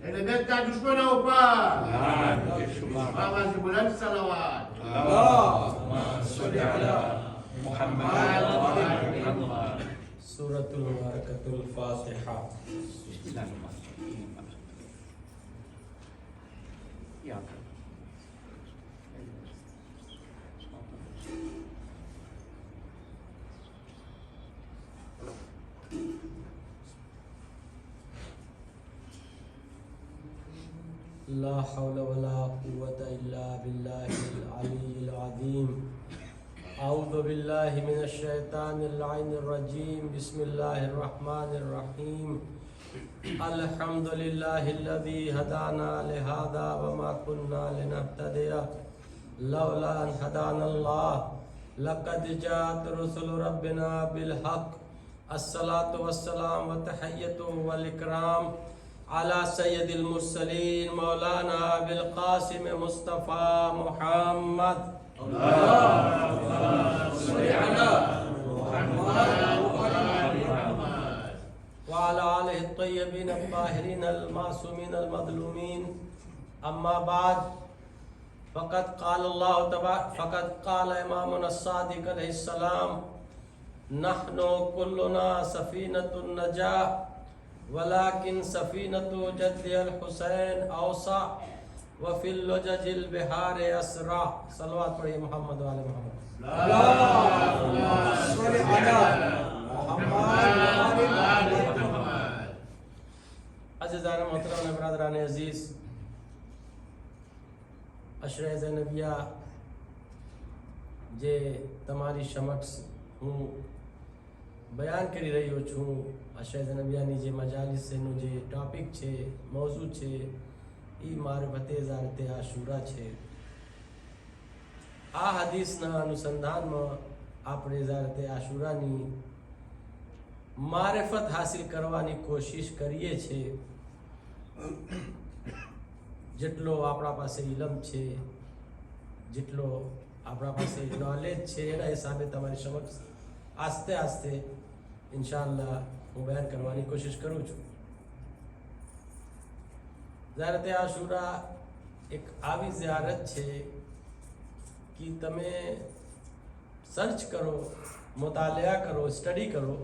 એને દેખતા દુશ્મનો ઉપર બાબાજી બુલંદ સલાવત સૂરતુલ મુબારકતુલ ફાતિહા. لا حول ولا قوة إلا بالله العلي العظيم. أعوذ بالله من الشيطان اللعين الرجيم. بسم الله الرحمن الرحيم. الحمد لله الذي هدانا لهذا وما كنا لنهتدي لولا أن هدانا الله. لقد جاءت رسل ربنا بالحق. الصلاة والسلام وتحية والإكرام على سيد المرسلين مولانا بالقاسم مصطفى محمد. وعلى آله الطيبين الطاهرين المعصومين المظلومين. أما بعد فقد قال إمامنا الصادق عليه السلام: نحن كلنا سفينة النجاة ولكن سفينة جد الحسين أوسع وفي اللجج البحار أسرع. صلوات پڑھیے محمد وعلى محمد. عزیزان محترم برادران عزیز، عشرہ زینبیہ જે તમારી સમક્ષ હું બયાન કરી રહ્યો છું. عشرہ زینبیہની જે મજાલિસનું જે ટોપિક છે, મૌજૂ છે, એ મારફતે ઝારતે આશુરા છે. આ હદીસના અનુસંધાનમાં આપણે ઝારતે આશુરાની મારફત હાસિલ કરવાની કોશિશ કરીએ છીએ. જેટલો આપણા પાસે ઇલમ છે, જેટલો આપણા પાસે નોલેજ છે, એના હિસાબે તમારી સમક્ષ આસ્તે આસ્તે ઇન્શાઅલ્લાહ હું બયાન કરવાની કોશિશ કરું છું. ઝિયારતે આશુરા એક આવી ઝિયારત છે કે તમે સર્ચ કરો, મુતાલિયા કરો, સ્ટડી કરો.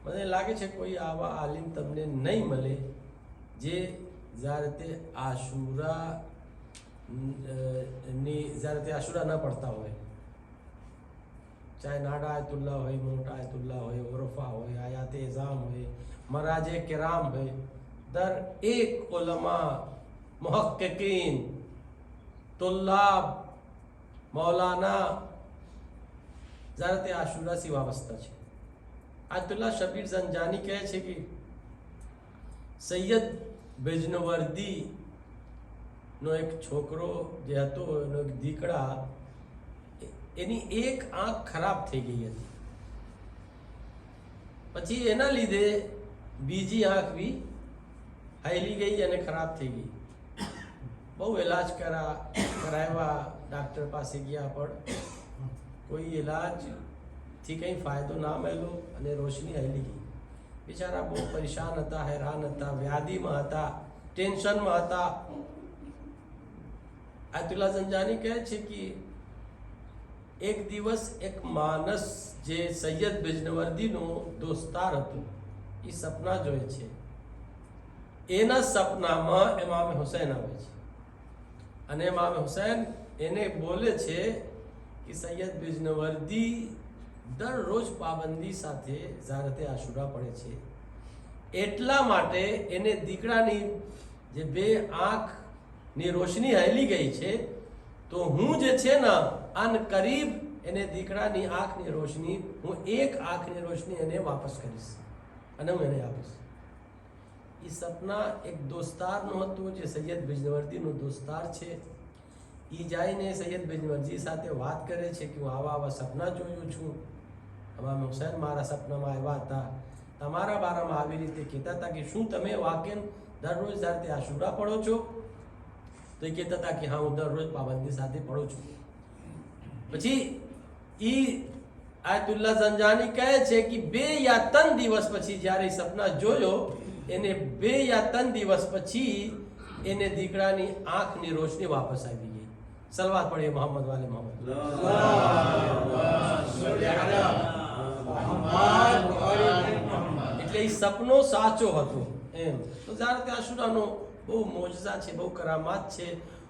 મને લાગે છે કોઈ આવા આલિમ તમને નહીં મળે જે ઝિયારતે આશુરા ઝિયારતે આશુરા ન પढ़ता હોય. ચાહે નાડા આયતુલ્લાહ હોય, મોટા આયતુલ્લાહ હોય, ઉરફા હોય, આયાત એઝામ હોય, મરાજે કિરામ હોય, در ایک علماء، محققین، طلاب، مولانا ઝિયારતે આશુરા થી વાબસ્તા છે. આયતુલ્લાહ શબીર ઝંજાની કહે છે કે સૈયદ બેજનવર્દી નો એક છોકરો જે હતો, એનો એક દીકરા, એની એક આંખ ખરાબ થઈ ગઈ હતી. પછી એના લીધે બીજી આંખ બી હાઈલી ગઈ અને ખરાબ થઈ ગઈ. બહુ ઇલાજ કરાવ્યા, ડૉક્ટર પાસે ગયા, પણ કોઈ ઇલાજથી કંઈ ફાયદો ના મળ્યો અને રોશની હાઈલી ગઈ. બિચારા બહુ પરેશાન હતા, હેરાન હતા, વ્યાધિમાં હતા, ટેન્શનમાં હતા. આયતુલ્લાહ ઝંજાની કહે છે કે એક દિવસ એક માણસ જે સૈયદ બેજનવર્દીનો દોસ્તાર હતો, એ સપના જોએ છે. એના સપનામાં ઇમામ હુસૈન આવે છે અને ઇમામ હુસૈન એને બોલે છે કે સૈયદ બેજનવર્દી દરરોજ પાબંદી સાથે ઝિયારતે આશુરા પढ़ે છે. એટલા માટે એને દીકરાની જે બે આંખની રોશની હાલી ગઈ છે, તો હું જે છે ને અન કરીબ એને દીકરાની આંખની રોશની, હું એક આંખની રોશની એને વાપસ કરીશ અને હું એને આપીશ. એ સપના એક દોસ્તારનો હતો જે સૈયદ બેજનવર્દીનો દોસ્તાર છે. એ જઈને સૈયદ બેજનવર્દી સાથે વાત કરે છે કે હું આવા આવા સપના જોયું છું. ઇમામ હુસૈન મારા સપનામાં આવ્યા હતા, તમારા બારામાં આવી રીતે કહેતા હતા કે શું તમે વાકેન દરરોજ ઝિયારતે આશુરા પढ़ो છો? તો એ કહેતા હતા કે હા, હું દરરોજ પાબંદી સાથે પढ़ું છું. પછી એ આયતુલ્લાહ ઝંજાની કહે છે કે 2 યા 3 દિવસ પછી જ્યારે સપના જોયો, એને 2 યા 3 દિવસ પછી એને દીકરાની આંખની રોશની વાપસ આવી ગઈ. સલવાત પડીએ મોહમ્મદ વાલે મોહમ્મદ. એટલે એ સપનો સાચો હતો એમ. તો ઝારત આશુરાનો બહુ મોજઝા છે, બહુ કરામાત છે.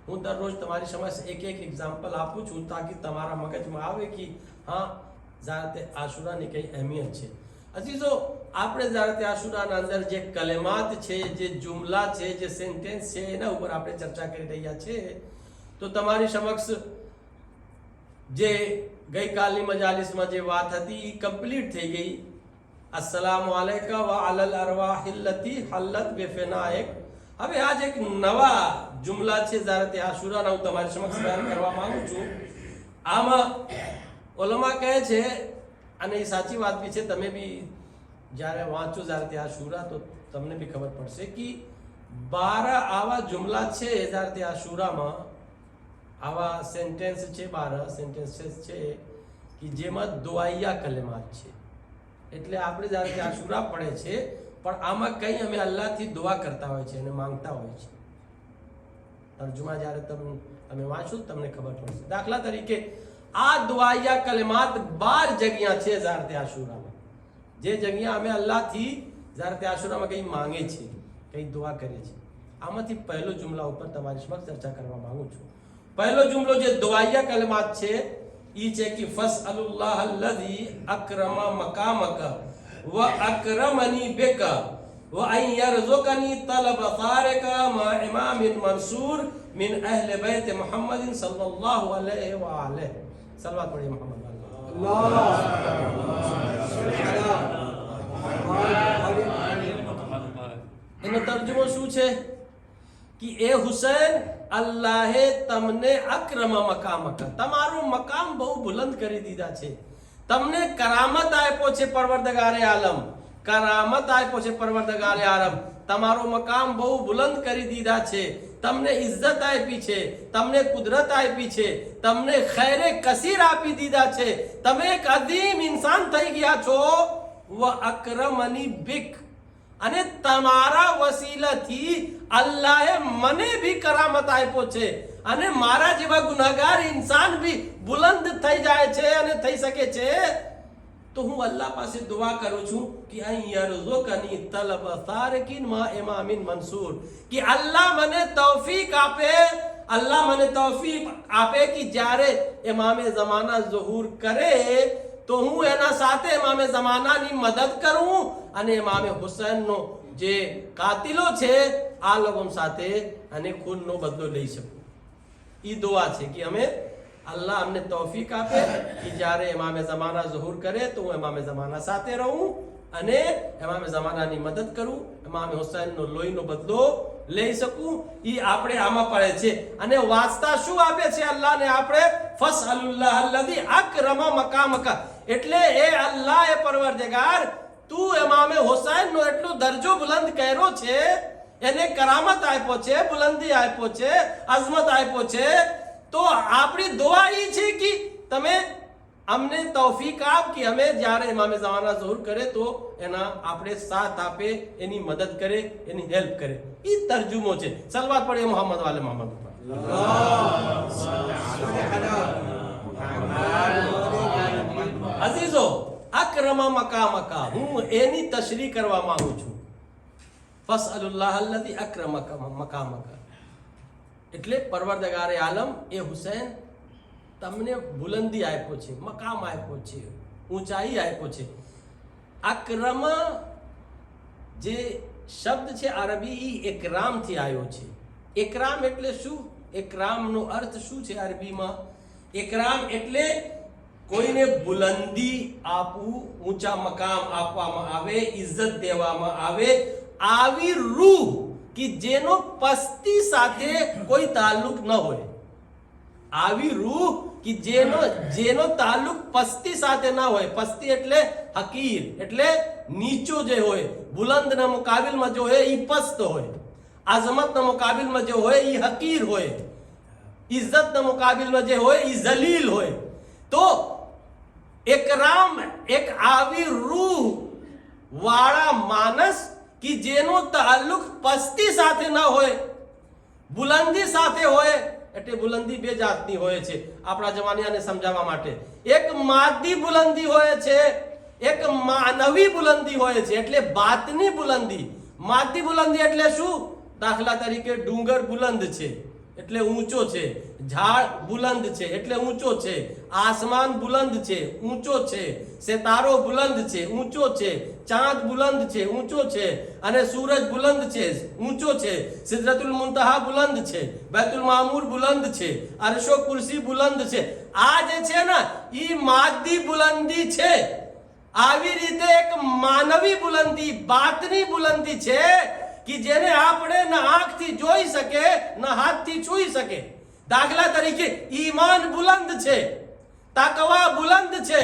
હું દરરોજ તમારી સમક્ષ એક એક્ઝામ્પલ આપું છું તાકી તમારા મગજમાં આવે કે હા, ઝારત આશુરાની કઈ અહેમિયત છે. અજીઝો, આપણે ઝારત આશુરાના અંદર જે કલેમાત છે, જે જુમલા છે, જે સેન્ટેન્સ છે, એના ઉપર આપણે ચર્ચા કરી રહ્યા છે. તો તમારી સમક્ષ જે ગઈકાલની મજાલિસમાં જે વાત હતી એ કમ્પ્લીટ થઈ ગઈ. અસ્સલામુ અલૈકા વ અલલ અરવાહિલ્લતી હલ્લત બિફનાઇક. હવે આજ એક નવા જુમલા છે ઝારત આશુરાના, હું તમારી સમક્ષ બયાન કરવા માંગુ છું. આમાં ઉલમા કહે છે, અને એ સાચી વાત બી છે, તમે બી જ્યારે વાંચો ઝારત આશુરા તો તમને બી ખબર પડશે કે 12 આવા જુમલા છે ઝારત આશુરામાં. આવા સેન્ટેન્સ છે, 12 સેન્ટેન્સીસ છે કે જેમાં દુઆયા કલેમાત છે. એટલે આપણે ઝારત આશુરા પડે છે પણ આમાં કંઈ અમે અલ્લાહથી દુઆ કરતા હોય છે અને માંગતા હોય છે. તર્જુમા જ્યારે તમે વાંચો તમને ખબર પડશે. દાખલા તરીકે આ દુઆયા કલેમાત 12 જગ્યા છે ઝારત આશુરામાં, જે જગ્યા અમે અલ્લાહથી ઝારત આશુરામાં કંઈ માંગે છે, કંઈ દુઆ કરે છે. આમાંથી પહેલો જુમલા ઉપર તમારી સમક્ષ ચર્ચા કરવા માંગુ છું. પહેલો જુમલો જે દુઆયા કલેમાત છે એ છે કે ફસઅલુલ્લાહ અલ્લઝી અક્રમા મકામકા વ અક્રમની બિકા વ અન યરઝુકની તલબ તારિકા મા ઇમામ મંસૂર મિન અહલે बैत मुहम्मद सल्लल्लाहु अलैहि व आलिहि. सलवात पढ़िए मोहम्मद એનો તર્જુમો શું છે કે એ હુસૈન, અલ્લાહે તમને અક્રમા મકામકા, તમારું મકામ બહુ બુલંદ કરી દીધા છે. તમને કરામત આપ્યો છે પરવરદગારે આલમ, કરામત આપ્યો છે પરવરદગારે આલમ. તમારું મકામ બહુ બુલંદ કરી દીધા છે. તમને ઇજ્જત આપી છે, તમને કુદરત આપી છે, તમને ખૈરે કસીર આપી દીધા છે. તમે એક અદીમ ઇન્સાન થઈ ગયા છો. વ અક્રમની બિક, અને તમારા વસીલાથી અલ્લાહે મને ભી કરામત આપ્યો છે. અને મારા જેવા ગુનાહગાર ઇન્સાન ભી બુલંદ થઈ જાય છે અને થઈ શકે છે. તો હું અલ્લાહ પાસે દુઆ કરું છું કે યરઝુકની તલબ તારિકિન મા ઇમામિન મંસૂર, કે અલ્લાહ મને તૌફીક આપે, અલ્લાહ મને તૌફીક આપે કે જ્યારે ઇમામે ઝમાના ઝુહૂર કરે તો હું એના સાથે ઇમામે ઝમાનાની મદદ કરું અને ઇમામે હુસૈનનો જે કાતિલો છે આ લોકો સાથે અને ખૂનનો બદલો લઈ શકું. એ દુઆ છે કે અમે અલ્લાહ અમને તૌફીક આપે કે જ્યારે ઇમામે ઝમાના ઝુહૂર કરે તો હું ઇમામે ઝમાના સાથે રહું અને ઇમામે ઝમાનાની મદદ કરું, ઇમામે હુસૈનનો લોહીનો બદલો લઈ શકું. એ આપણે આમાં પડે છે. અને વાસ્તા શું આપે છે અલ્લાહને આપણે? ફસઅલુલ્લાહ અલ્લઝી અક્રમા મકામકા. એટલે એ અલ્લાહ એ પરવરદિગાર, તું ઇમામે હુસૈનનો એટલો દરજ્જો બુલંદ કર્યો છે, એને કરામત આપ્યો છે, બુલંદી આપ્યો છે, અઝમત આપ્યો છે. તો આપણી દુઆ એ છે કે તમે અમને તૌફીક આપ કે અમે જ્યારે ઇમામે ઝમાના ઝુહૂર કરે તો એના આપણે સાથ આપે, એની મદદ કરે, એની હેલ્પ કરે. એ તર્જુમો છે. સલવાત પડીએ મોહમ્મદ વાલે મોહમ્મદ ઉપર. અઝીઝો, અક્રમા મકામકા, હું એની તશરીહ કરવા માંગુ છું. ફસઅલુલ્લાહ અલ્લઝી અક્રમા મકામકા, એટલે પરવરદગારે આલમ એ હુસૈન તમને બુલંદી આપ્યો છે, મકામ આપ્યો છે, ઊંચાઈ આપ્યો છે. અક્રમ જે શબ્દ છે અરબી ઇકરામથી આવ્યો છે. ઇકરામ એટલે શું? ઇકરામનો અર્થ શું છે અરબીમાં? ઇકરામ એટલે કોઈને બુલંદી આપવું, ઊંચા મકામ આપવામાં આવે, ઇજ્જત દેવામાં આવે. આવી રૂહ કે જેનો પસ્તી સાથે કોઈ તાલ્લુક ન હોય, આવી રૂહ કે જેનો તાલ્લુક પસ્તી સાથે ના હોય. પસ્તી એટલે હકીર, એટલે નીચો જે હોય, બુલંદના મુકાબિલમાં જો હોય એ પસ્ત હોય, અઝમતના મુકાબિલમાં જે હોય એ હકીર હોય, ઇજ્જતના મુકાબિલમાં જે હોય એ જલીલ હોય. તો એકરામ, એક આવી રૂહ વાળા માનસ કે જેનો તાલ્લુક પસ્તી સાથે ન હોય, બુલંદી સાથે હોય. એટલે બુલંદી બે જાતની હોય છે આપણા જમાનિયાને સમજાવવા માટે. એક માદી બુલંદી હોય છે, એક માનવી બુલંદી હોય છે. એટલે બાતની બુલંદી. માદી બુલંદી એટલે શું? દાખલા તરીકે ડુંગર બુલંદ છે એટલે ઊંચો છે, ઝાડ બુલંદ છે એટલે ઊંચો છે, આસમાન બુલંદ છે ઊંચો છે, સિતારો બુલંદ છે ઊંચો છે, ચાંદ બુલંદ છે ઊંચો છે, અને સૂરજ બુલંદ છે ઊંચો છે, સિદરતુલ મુંતહા બુલંદ છે, બેતુલ મામૂર બુલંદ છે, અરશો કુર્સી બુલંદ છે. આ જે છે ને ઈ માદી બુલંદી છે. આવી રીતે એક માનવી બુલંદી, બાતની બુલંદી છે કે જેને આપણે ન આંખથી જોઈ શકે ન હાથથી છૂઈ શકે. દાખલા તરીકે ઈમાન બુલંદ છે, તકવા બુલંદ છે,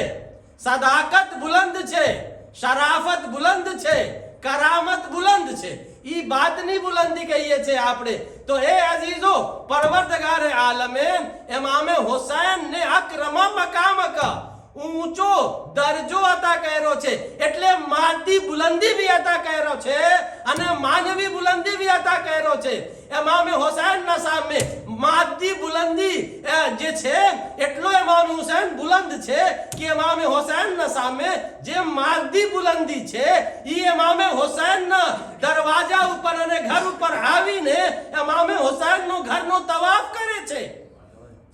સદાકત બુલંદ છે, શરાફત બુલંદ છે, કરામત બુલંદ છે. ઈ બાતની બુલંદી કહીએ છીએ આપણે. તો એ અઝીઝો, પરવરદગાર આલમે ઇમામે હુસૈન ને અકરમ મકામક, ઊંચો દરજો અતા કર્યો છે. એટલે માદી બુલંદી બી અતા કર્યો છે અને માનવી બુલંદી બી અતા કર્યો છે. ઇમામે હુસૈન ના સામે માદી બુલંદી જે છે એટલો ઇમામ હુસૈન બુલંદ છે કે ઇમામે હુસૈન ના સામે જે માદી બુલંદી છે ઈ ઇમામે હુસૈન ના દરવાજા ઉપર અને ઘર ઉપર આવીને ઇમામે હુસૈન નો ઘરનો તવાફ કરે છે.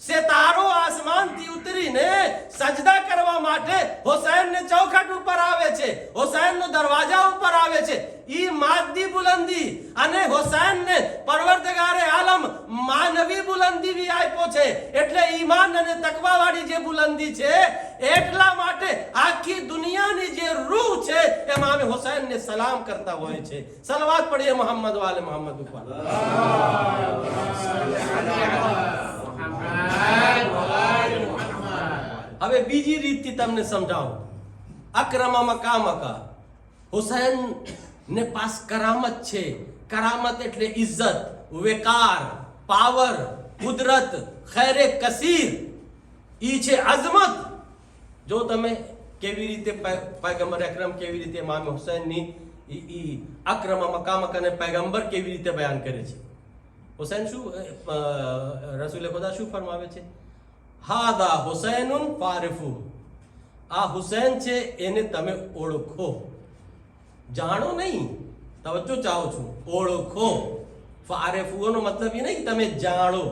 સિતારો આસમાનથી ઉતરીને સજદા કરવા માટે હુસૈન ને ચૌખટ ઉપર આવે છે, હુસૈન નો દરવાજા ઉપર આવે છે. ઈ માદી બુલંદી. અને હુસૈન ને પરવરદગારે આલમ માનવી બુલંદી બી આપ્યો છે. એટલે ઈમાન અને તકવા વાળી જે બુલંદી છે એટલા માટે આખી દુનિયાની જે રૂહ છે ઇમામ હુસૈન ને સલામ કરતા હોય છે. સલવાત પઢીએ મોહમ્મદ વાલે મોહમ્મદ ઉપર. હવે બીજી રીતથી તમને સમજાવું. અકરમ મકામક, હુસૈન ને પાસ કરામત છે. કરામત એટલે ઇજ્જત, વેકાર, પાવર, કુદરત, ખૈરે કસીર. ઈ છે અઝમત. જો તમે કેવી રીતે પૈગંબર અકરમ કેવી રીતે ઇમામ હુસૈનની ઈ અકરમ મકામક અને પૈગંબર કેવી રીતે બયાન કરે છે. હુસૈન શું રસૂલ ખુદા શું ફરમાવે છે? હાદા હુસૈનુન ફારિફુ. આ હુસૈન છે એને તમે ઓળખો, જાણો નહીં. તવજ્જો ચાહો છું, ઓળખો. ફારિફુ નો મતલબ એ નહીં તમે જાણો.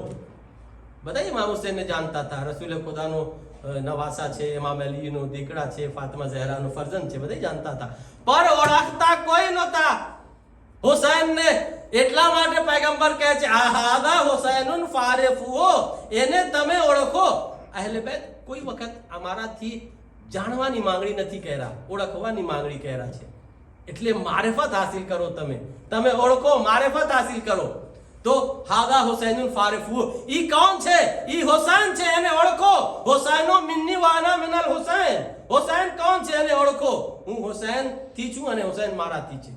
બધા ઇમામ હુસૈન ને જાણતા હતા. રસૂલ ખુદાનો નવાસા છે, ઇમામ અલીનો દીકરા છે, ફાતિમા ઝહરાનો ફરજંદ છે, બધા જાણતા હતા. પર ઓળખતા કોઈ નહોતા હુસૈન ને. એટલા માટે પૈગંબર કહે છે આહાદા હુસૈનુન ફારિફુ, એને તમે ઓળખો. અહેલે બેત કોઈ વખત અમારાથી જાણવાની માંગણી નથી કહેરા, ઓળખવાની માંગણી કહેરા છે. એટલે મારિફત હાસિલ કરો. તમે ઓળખો, મારિફત હાસિલ કરો. તો હાદા હુસૈનુન ફારિફુ, ઈ કોણ છે? ઈ હુસૈન છે, એને ઓળખો. હુસૈનો મિન્ની વાના મિનલ હુસૈન. હુસૈન કોણ છે એને ઓળખો. હું હુસૈન થી છું અને હુસૈન મારાથી છે.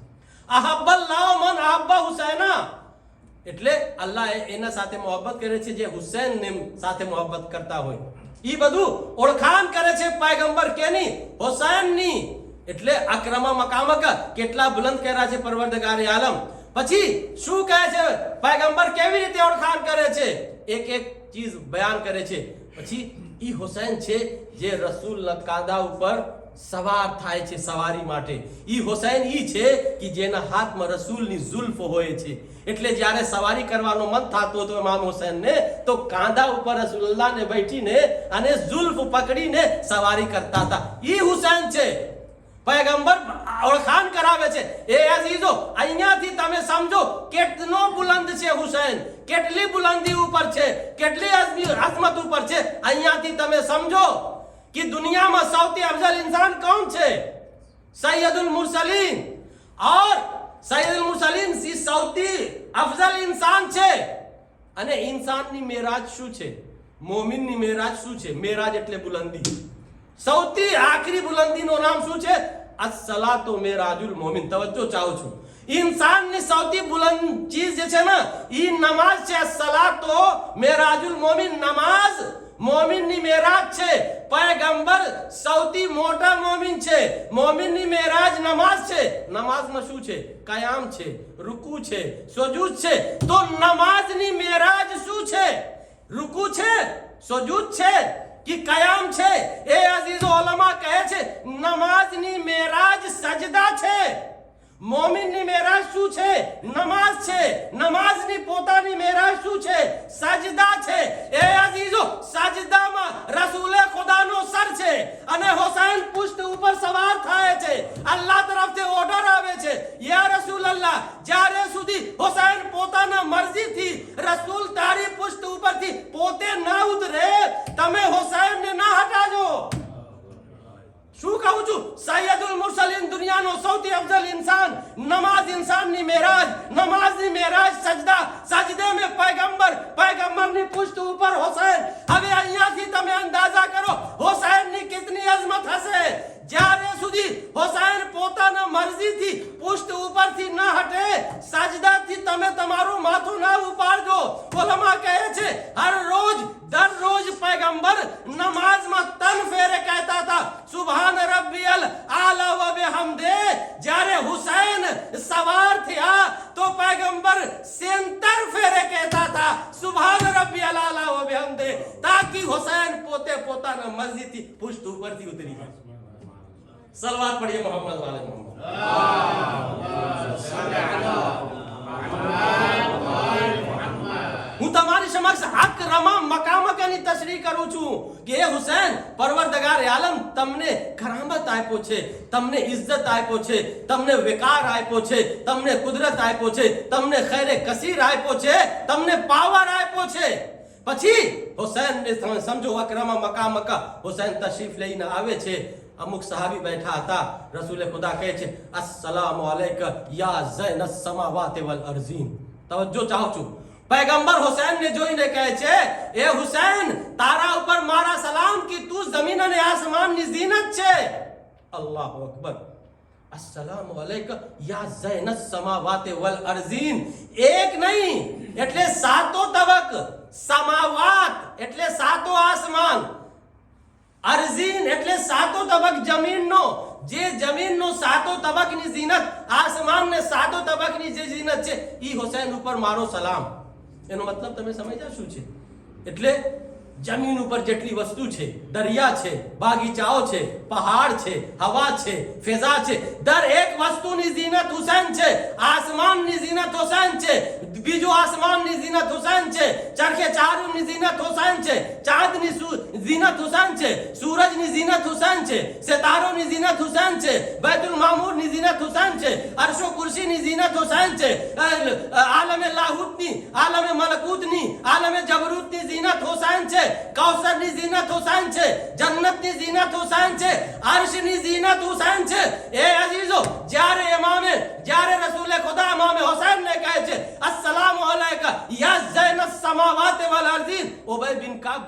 અહબ્બલ્લાહુ મન અહબ્બા હુસૈના. એટલે અલ્લાહ એના સાથે મોહબ્બત કરે છે જે હુસૈન ને સાથે મોહબ્બત કરતા હોય. ઈ બધું ઓળખાણ કરે છે પૈગંબર કેની? હુસૈનની. એટલે અકરમા મકામક, કેટલા બુલંદ કર્યા છે પરવરદગાર આલમ. પછી શું કહે છે પૈગંબર કેવી રીતે ઓળખાણ કરે છે? એક એક ચીજ બયાન કરે છે. પછી ઈ હુસૈન છે જે રસૂલના કાંધા ઉપર સવાર થાય છે સવારી માટે. ઈ હુસૈન ઈ છે કે જેના હાથમાં રસૂલની ઝુલ્ફ હોય છે. એટલે જ્યારે સવારી કરવાનો મન થતો હતો ઇમામ હુસૈન ને, તો કાંધા ઉપર રસૂલુલ્લાહ ને બેઠીને અને ઝુલ્ફ પકડીને સવારી કરતા હતા. ઈ હુસૈન છે. પૈગંબર ઓળખાણ કરાવે છે. એ અઝીઝો, અહીંયાથી તમે સમજો કેટલો બુલંદ છે હુસૈન, કેટલી બુલંદી ઉપર છે, કેટલી અઝમત ઉપર છે. અહીંયાથી તમે સમજો कि दुनिया में सौती अफजल इंसान कौन छे? सैयदुल मुरसलीन. और सैयदुल मुरसलीन सी सौती अफजल इंसान छे. અને ઇન્સાનની મેરાજ શું છે? મોમિનની મેરાજ શું છે? મેરાજ એટલે બુલંદી. સૌથી આખરી બુલંદીનું નામ શું છે? અસ-સલાતુ મેરાજુલ મોમિન. તવજ્જો ચાહું છું. इंसानની સૌથી બુલંદ ચીજ જે છે ને ઈ નમાઝ છે. અસ-સલાતુ મેરાજુલ મોમિન. નમાઝ મોમિનની મેરાજ છે. પયગંબર સૌથી મોટા મોમિન છે. મોમિનની મેરાજ નમાઝ છે. નમાઝમાં શું છે? કયામ છે, રૂકુ છે, સુજૂદ છે. તો નમાઝની મેરાજ શું છે? રૂકુ છે, સુજૂદ છે કે કયામ છે? એ અઝીઝો ઉલમા કહે છે નમાઝની મેરાજ સજદા છે. મોમિનની મેરાજ શું છે? નમાઝ છે. નમાઝની પોતાની મેરાજ શું છે? સજદા છે. એ અઝીઝો સજદામાં રસૂલે ખુદાનો સર છે અને હુસૈન પુષ્ટ ઉપર સવાર થાય છે. અલ્લાહ તરફથી ઓર્ડર આવે છે, યા રસૂલ અલ્લાહ, જ્યારે સુધી હુસૈન પોતાના મરજીથી રસૂલ તારી પુષ્ટ ઉપરથી પોતે ના ઉતરે તમે હુસૈનને ના હટાજો. શું કહું છું? સૈયદુલ મુરસલીન, દુનિયાનો સૌથી અફઝલ ઇન્સાન. નમાઝ ઇન્સાનની મેરાજ, નમાઝની મેરાજ સજદા. સજદે में पैगंबરની પુષ્ટ ઉપર હુસૈન. હવે અહીંયાથી તમે અંદાજા કરો હુસૈનની કેટલી અઝમત હશે. જ્યારે સુધી હુસૈન પોતાના મરજીથી પુષ્ટ ઉપરથી ન હટે, સજદાથી તમે તમારું માથું ના ઉપાડજો. ઉલમા કહે છે હર દરરોજ પૈગંબર નમાઝમાં તન ફેરે કહેતા હતા સુભાન રબ્બિયલ આલા વ બિહમદે. જ્યારે હુસૈન સવાર થયા તો પૈગંબર 70 ફેરે કહેતા હતા સુભાન રબ્બિયલ આલા વ બિહમદે, તાકી હુસૈન પોતે પોતાના મરજીથી પુષ્ટ ઉપરથી ઉતરી જાય. સલવાત પढ़िए मोहम्मद वाले मोहम्मद. હું તમારી સમક્ષ હક રમા મકામકની તશરીહ કરું છું કે એ હુસૈન, પરવરદગાર આલમ તમને કરામત આપ્યો છે, તમને ઇજ્જત આપ્યો છે, તમને વિકાર આપ્યો છે, તમને કુદરત આપ્યો છે, તમને ખૈરે કસીર આપ્યો છે, તમને પાવર આપ્યો છે. પછી હુસૈન ને સમજો અકરમા મકામકા હુસૈન તશરીફ લઈને આવે છે. અમુક સહાબી બેઠા હતા. રસૂલે ખુદા કહે છે અસ્સલામુ અલૈકા યા ઝૈનસ સમાવાતિ વલ અર્ઝીન. તવજ્જો ચાહું છું. પૈગંબર હુસૈન ને જોઈને કહે છે એ હુસૈન, તારા ઉપર મારા સલામ કે તું જમીન અને આસમાનની ઝીનત છે. અલ્લાહુ અકબર. અસ્સલામુ અલૈકા યા ઝૈનસ સમાવાતિ વલ અર્ઝીન. એક નહીં એટલે સાતો તબક. સમાવાત એટલે સાતો આસમાન, અર્ઝીન એટલે સાતો તબક જમીનનો. જે જમીનનો સાતો તબકની ઝીનત, આસમાનને સાતો તબકની જે ઝીનત છે, ઈ હુસૈન ઉપર મારો સલામ. એનો મતલબ તમે સમજ્યા શું છે? એટલે જમીન ઉપર જેટલી વસ્તુ છે, દરિયા છે, બાગીચાઓ છે, પહાડ છે, હવા છે, ફેઝા છે, દરેક વસ્તુની ઝીનત હુસૈન છે. આસમાનની ઝીનત હુસૈન છે, બીજો આસમાનની ઝીનત હુસૈન છે, ચરખે ચારુની ઝીનત હુસૈન છે, ચાંદની ઝીનત હુસૈન છે, સૂરજની ઝીનત હુસૈન છે, સિતારોની ઝીનત હુસૈન છે, बैतुल मामूरની ઝીનત હુસૈન છે, અરશો કુર્સીની ઝીનત હુસૈન છે, આલમે લાહુતની, આલમે મલકૂતની, આલમે જબરૂતની ઝીનત હુસૈન છે, કૌસરની ઝીનત હુસૈન છે, જન્નતની ઝીનત હુસૈન છે, અરશની ઝીનત હુસૈન છે. એ અઝીઝો, જ્યારે રસૂલે ખુદા ઇમામ હુસૈન ને કહે છે અસ્સલામુ અલૈકા યા ઝૈનસ સમાવાતિ વલ અર્ઝીન, ઉબય બિન કાબ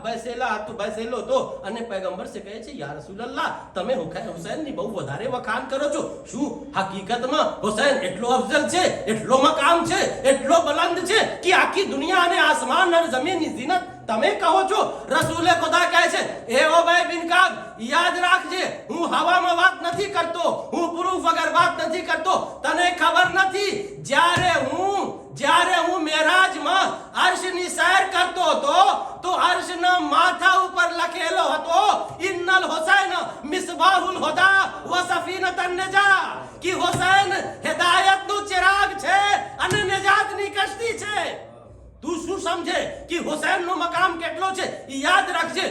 બેસેલો તો અને પૈગંબર સે કહે છે યા રસૂલલ્લાહ, તમે હુસૈનની બહુ વધારે વખાણ કરો છો. શું હકીકતમાં હુસૈન એટલો અફઝલ છે, એટલો મકામ છે, એટલો બલંદ છે કે આખી દુનિયા અને આસમાન અને જમીનની ઝીનત તમે કહો છો? રસૂલે ખુદા કહે છે એ ઉબય બિન કાબ, યાદ રાખજે, હું હવામાં વાત નથી કરતો, હું પ્રૂફ વગર વાત નથી કરતો. તને ખબર નથી, જ્યારે હું મેરાજમાં અર્શની સૈર કરતો હતો તો અર્શના માથા ઉપર લખેલો હતો ઇન્નલ હુસૈન મિસબાહુલ હુદા વ સફીનતન નજા, કે હુસૈન હિદાયતનું ચિરાગ છે અને નિજાતની કશ્તી છે. તું શું સમજે કે હુસૈનનો મકામ કેટલો છે? યાદ રાખજે,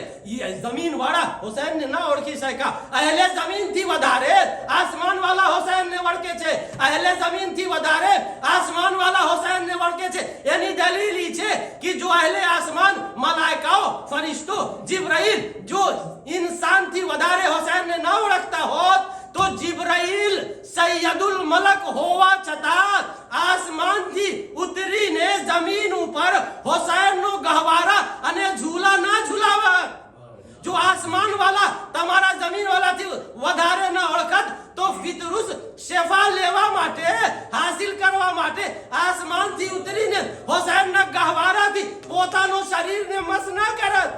જમીન વાળા હુસૈનને ના ઓળખી શક્યા. અહેલે જમીનથી વધારે આસમાન વાળા હુસૈનને ઓળખે છે. અહેલે જમીનથી વધારે આસમાન વાળા હુસૈનને ઓળખે છે. એની દલીલ ઈ છે કે જો અહેલે આસમાન, મલાઈકાઓ, ફરિશ્તો, जिब्राइल જો इंसानથી વધારે હુસૈનને ન ઓળખતા હોત તો जिब्राइल सैयदुल मलक હોવા છતાં આસમાનથી ઉતરીને જમીન ઉપર હુસૈનનો ગહવારા અને ઝૂલા ના ઝૂલાવત. જો આસમાન વાળા તમારા જમીન વાળાથી વધારે ન ઓળખત તો ફિતરુસ શેફા લેવા માટે, હાસિલ કરવા માટે આસમાનથી ઉતરીને હુસૈનના ગહવારાથી પોતાનો શરીરને મસ ના કરત.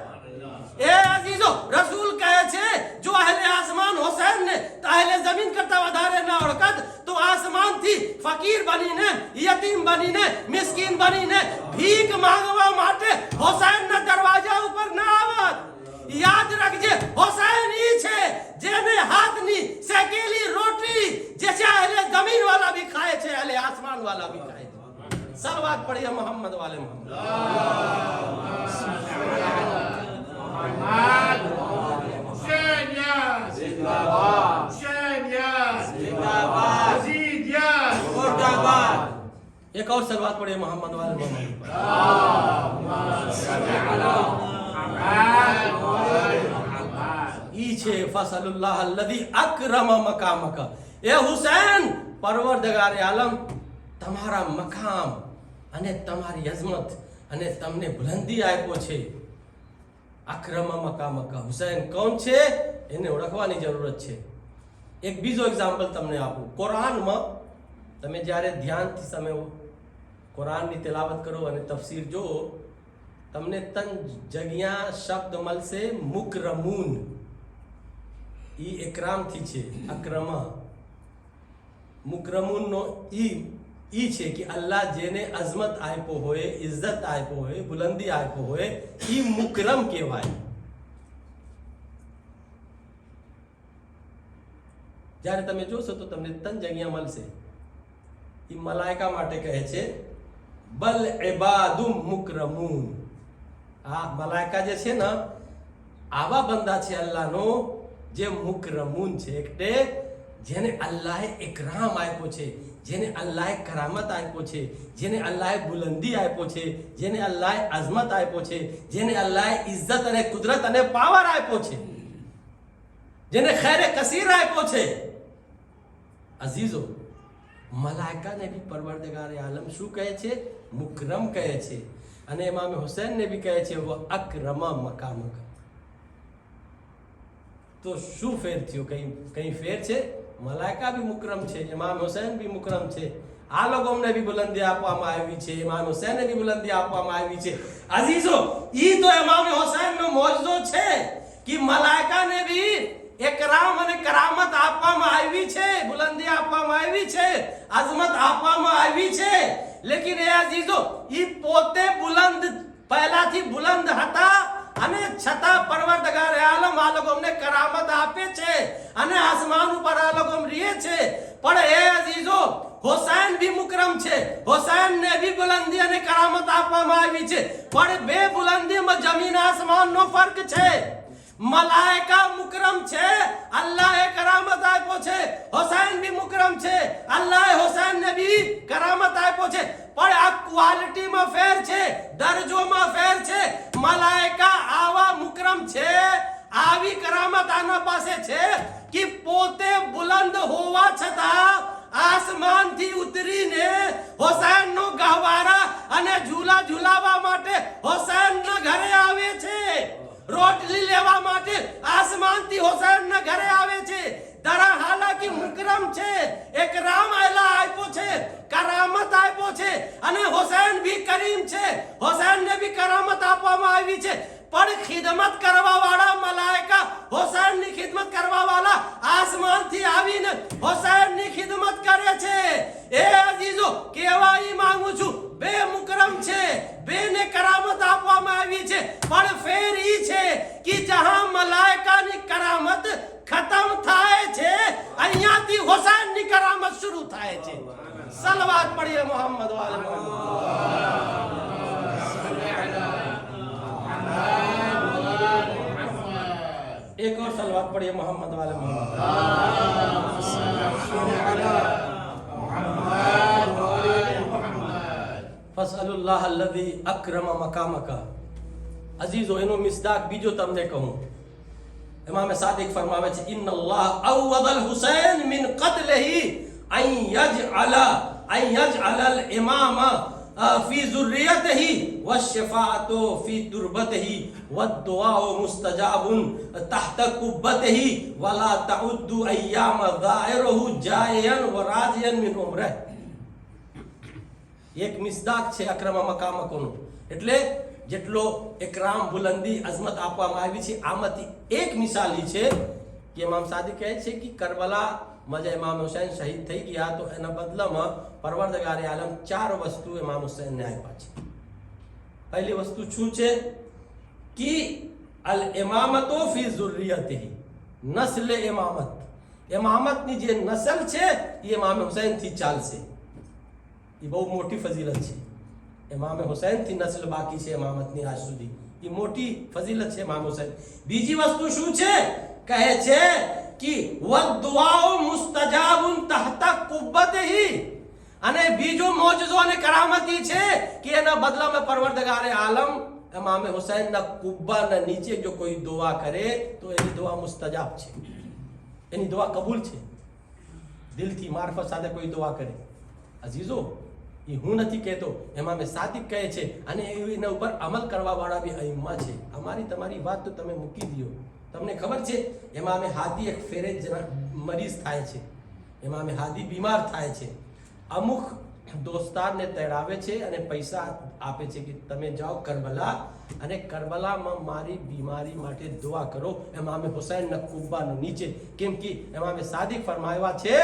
ફકીર બનીને, યતીમ બનીને, મિસ્કીન બનીને ભીખ માંગવા માટે હુસૈનના દરવાજા ઉપર ના આવત. યાદ રાખજે, હુસૈન ઈ છે જેને હાથની શેકેલી રોટલી જે છે અહલે જમીન વાલા ભી ખાય છે, અહલે આસમાન વાલા ભી ખાય છે. સલવાત પढ़िए मोहम्मद वाले मोहम्मद. حسين ياس زندباد، حسين ياس زندباد، يزيد ياس مرتضى. एक और सलवात पढ़िए मोहम्मद वाले मोहम्मद. ઈ છે ફસલુલ્લાહ અલ્લઝી અકરમ મકામક. એ હુસૈન, પરવરદગાર આલમ તમારા મકામ અને તમારી અઝમત અને તમને બુલંદી આપ્યો છે. અકરમ મકામક. હુસૈન કોણ છે એને ઓળખવાની જરૂરત છે. એક બીજો એક્ઝામ્પલ તમને આપું. કુરાનમાં તમે જ્યારે ધ્યાનથી તમે કુરાનની તિલાવત કરો અને તફસીર જુઓ, તમને 3 જગ્યા શબ્દ મળશે મુકરમૂન. ઈ ઇકરામથી છે. અક્રમા મુકરમૂનનો ઈ છે કે અલ્લાહ જેને અઝમત આપ્યો હોય, ઇજ્જત આપ્યો હોય, બુલંદી આપ્યો હોય, ઈ મુકરમ કહેવાય. જ્યારે તમે જોશો તો તમને 3 જગ્યા મળશે. ઈ મલાઈકા માટે કહે છે બલ ઇબાદુમ મુકરમૂન. આ મલાઈકા જે છે ને આવા બંદા છે અલ્લાહનો જે મુકરમૂન છે, એટલે જેને અલ્લાહે ઇકરામ આપ્યો છે, જેને અલ્લાહે કરામત આપ્યો છે, જેને અલ્લાહે બુલંદી આપ્યો છે, જેને અલ્લાહે અઝમત આપ્યો છે, જેને અલ્લાહે ઇજ્જત અને કુદરત અને પાવર આપ્યો છે, જેને ખૈર કસીર આપ્યો છે. અઝીઝો, મલાઈકાને બી પરવરદગાર આલમ શું કહે છે? મુકરમ કહે છે. અને ઇમામ હુસૈનને બી કહે છે વો અકરમા મકામક. તો શું ફેર થયો? કઈ ફેર છે? મલાઈકા બી મુકરમ છે, ઇમામ હુસૈન બી મુકરમ છે. આ લોકોને બી બુલંદી આપવામાં આવી છે, ઇમામ હુસૈનને બી બુલંદી આપવામાં આવી છે. અઝીઝો, ઈ તો ઇમામ હુસૈનનો મોજઝો છે કે મલાઈકાને બી ઇકરામ અને કરામત આપવામાં આવી છે, બુલંદી આપવામાં આવી છે, અઝમત આપવામાં આવી છે. લેકિન એ અઝીઝો, ઈ પોતે બુલંદ, પહેલાથી બુલંદ હતા અને છતાં પરવરદગાર આલમ આ લોકોને કરામત આપે છે અને આસમાન ઉપર આ લોકો રહે છે. પણ એ અઝીઝો, હુસૈન બી મુકરમ છે, હુસૈનને બી બુલંદી અને કરામત આપવામાં આવી છે. પણ બે બુલંદીમાં જમીન આસમાનનો ફરક છે. મલાઈકા મુકરમ છે, અલ્લાહે કરામત આપ્યો છે. હુસૈન બી મુકરમ છે, અલ્લાહે હુસૈનને બી કરામત આપ્યો છે. પણ આ ક્વોલિટીમાં ફેર છે, દરજોમાં ફેર છે. મલાઈકા આવા મુકરમ છે, આવી કરામત આના પાસે છે કે પોતે બુલંદ હોવા છતાં આસમાનથી ઉતરીને હુસૈનનો ગહવારા અને ઝૂલા ઝૂલાવવા માટે હુસૈનના ઘરે આવે છે. રોટલી લેવા માટે આસમાનથી હુસૈનના ઘરે આવે છે. દરા હાલાકી મુકરમ છે, ઇકરામ અલ્લાહ આપ્યો છે, કરામત આપ્યો છે. અને હુસૈન બી કરીમ છે, હુસૈનને બી કરામત આપવામાં આવી છે. પણ ખિદમત કરવા વાળા મલાઈકા, હુસૈનની ખિદમત કરવા વાળા આસમાનથી આવીને હુસૈનની ખિદમત કરે છે. એ અઝીઝો, કહેવા ઈ માંગુ છું, બે મુકરમ છે, બેને કરામત આપવામાં આવી છે. પણ ફેર ઈ છે કે જહાં મલાઈકાની કરામત ખતમ થાય છે, અહીંયાથી હુસૈનની કરામત શરૂ થાય છે. સલવાત પढ़िए મોહમ્મદ વાલે મોહમ્મદ. एक और सलवात पढ़िए मोहम्मद वाले मोहम्मद. फसलुल्लाह अल्लज़ी अकरम मकामक. अजीजो, एनो मिसदाक बीजो તમને કહું. इमाम सादिक फरमावे છે इन्नल्लाह अवदल हुसैन मिन क़त्लिही अन यजअल अल इमाम फी ज़ुर्रियतिही वश्शफ़ाअतु फी तुरबतिही वद्दुआउ मुस्तजाबुन तहत कुब्बतिही वला तउद्दु अय्याम ज़ाइरहु जायन व राजियन मिन उम्रह. એક મિસદાક છે અકરમ મકામકોનો. એટલે જેટલો ઇકરામ, બુલંદી, અઝમત આપવામાં આવી છે, આમાંથી એક મિસાલી છે કે ઇમામ સાદિક કહે છે કે કરબલા માં જે ઇમામ હુસૈન શહીદ થઈ ગયા તો એના બદલામાં પરવરદગારે આલમ 4 વસ્તુ ઇમામ હુસૈનને આપ્યા છે. પહેલી વસ્તુ શું છે કે અલ ઇમામતો ફી ઝુર્રિયતિહી, નસ્લ ઇમામત, ઇમામતની જે નસલ છે એ ઇમામ હુસૈનથી ચાલશે. એ બહુ મોટી ફજીલત છે. ઇમામ હુસૈનથી નસ્લ બાકી છે ઇમામતની આજ સુધી, એ મોટી ફજીલત છે ઇમામ હુસૈન. બીજી વસ્તુ શું છે? કહે છે કે વદુઆઉ મુસ્તજાબુન તહતા કુબ્બતિહી, અને બીજો મોજઝો અને કરામતી છે કે એના બદલામાં પરવરદગારે આલમ ઇમામ હુસૈનના કુબ્બાના નીચે જો કોઈ દુઆ કરે તો એની દુઆ મુસ્તજાબ છે, એની દુઆ કબૂલ છે. દિલથી મારફત સાથે કોઈ દુઆ કરે. અઝીઝો, એ હું નથી કહેતો, ઇમામે સાદિક કહે છે, અને એના ઉપર અમલ કરવા વાળા બી અઈમ્મા છે. અમારી તમારી વાત તો તમે મૂકી દો. તમને ખબર છે ઇમામે હાદી એક ફેરે મરીઝ થાય છે, ઇમામે હાદી બીમાર થાય છે. અમુક દોસ્તારને તેડાવે છે અને પૈસા આપે છે કે તમે જાઓ કરબલા અને કરબલામાં મારી બીમારી માટે દુઆ કરો ઇમામે હુસૈનના કુબ્બાનો નીચે. કેમ કે ઇમામે સાદિક ફરમાવ્યા છે